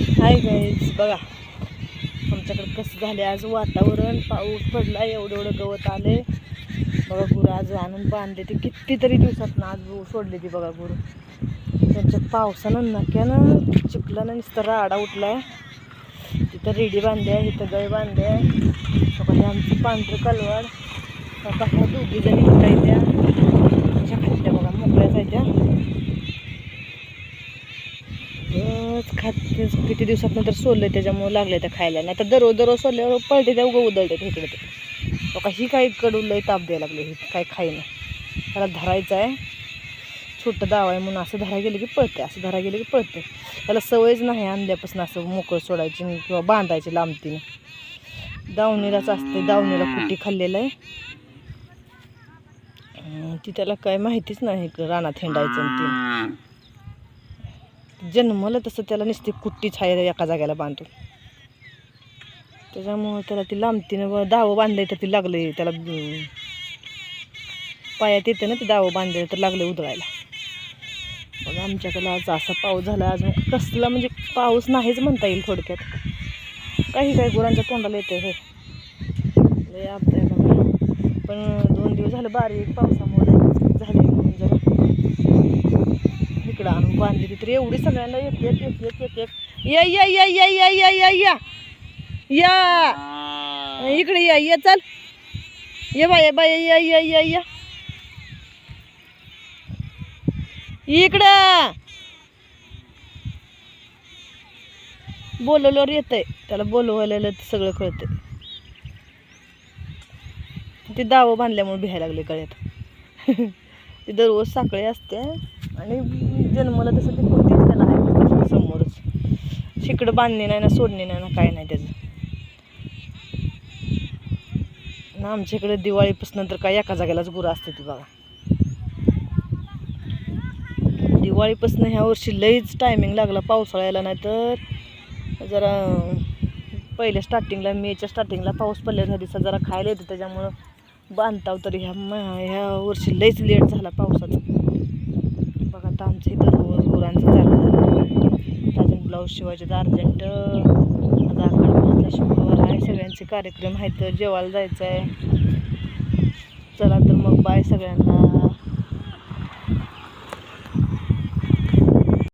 Hi guys, बघा आमच्याकडे कसं झाले आज वातावरण. पाऊस पडला, एवढं एवढं गवत आले बघा. गुरं आज आणून बांधले ते कितीतरी दिवसात ना आज सोडले ती बघा गुरं. त्यांच्या पावसानं नक्यानं चिखलानं नुसतं राडा उठलाय. तिथं रेडी बांधले आहे, इथं गळ बांधले आहे बघा. हे आमची पांढरं कलवाड बघा. ह्या दोघी जणी उठायच्या त्याच्या खात्या बघा, मोकळ्याच आहे त्या. खात किती दिवसात नंतर सोडलं त्याच्यामुळे लागले त्या खायला. नाही तर दररोज सोडल्यावर पळते त्या उगं उदळते इकडे तिकडे बघा. ही काही कडून ताप द्यायला लागले. ही काय खाईना. त्याला धरायचं आहे, छोटं दाव आहे म्हणून असं धरा गेलं की पळते, असं धरा गेलं की पळते. त्याला सवयच नाही आणल्यापासून असं मोकळं सोडायची किंवा बांधायची लांबतीने. दावणीलाच असते, दावणीला कुट्टी खाल्लेलं आहे ती. त्याला काय माहितीच नाही रानात हिंडायचं. ती जन्मलं तसं त्याला नुसती कुट्टीच आहे एका जाग्याला बांधून. त्याच्यामुळं त्याला ती लांबतीनं दावं बांधले तर ती लागले त्याला पायात येते ना, ते दावं बांधले तर लागले उधळायला बघा. आमच्याकडे आज असा पाऊस झाला. आज मग कसला म्हणजे पाऊस नाहीच म्हणता येईल थोडक्यात. काही गुरांच्या तोंडाला येते हे लय आपल्या बघा. पण 2 दिवस झालं बारीक पावसामुळे झाले म्हणून जरा इकडं आणून बांधली तर एवढी सगळ्यांना एक एक एक एक एक एक या या या या या या या या या इकडे या या चाल ये बाय बाय या या या या इकडं. बोलवल्यावर येत आहे त्याला, बोलवलेलं सगळं कळतंय. ते दावं बांधल्यामुळे भिहायला लागले गळ्यात. ते दररोज साखळी असते आणि जन्मला तसं ते कुठेच त्याला आहे समोरच. शिकडं बांधणे नाही ना, सोडणे नाही ना, काय नाही त्याचं ना. आमच्या इकडे दिवाळीपासून तर काय एका जागेलाच गुरं असते ती बघा. दिवाळीपासून ह्या वर्षी लईच टायमिंग लागला पावसाळ्याला. नाही तर जरा पहिल्या स्टार्टिंगला, मेच्या स्टार्टिंगला पाऊस पडल्या दिवसात जरा खायला येतं त्याच्यामुळं बांधताव. तरी ह्या वर्षी लईच लेट झाला पावसाचा बघा. आता आमचं इथं रोज गुरांचं चालू झालं. अजून ब्लाऊज शिवायचे तर अर्जंट. आज आखाड शुक्रवार आहे, सगळ्यांचे कार्यक्रम आहेत, जेवायला जायचं आहे. चला तर मग बाय सगळ्यांना.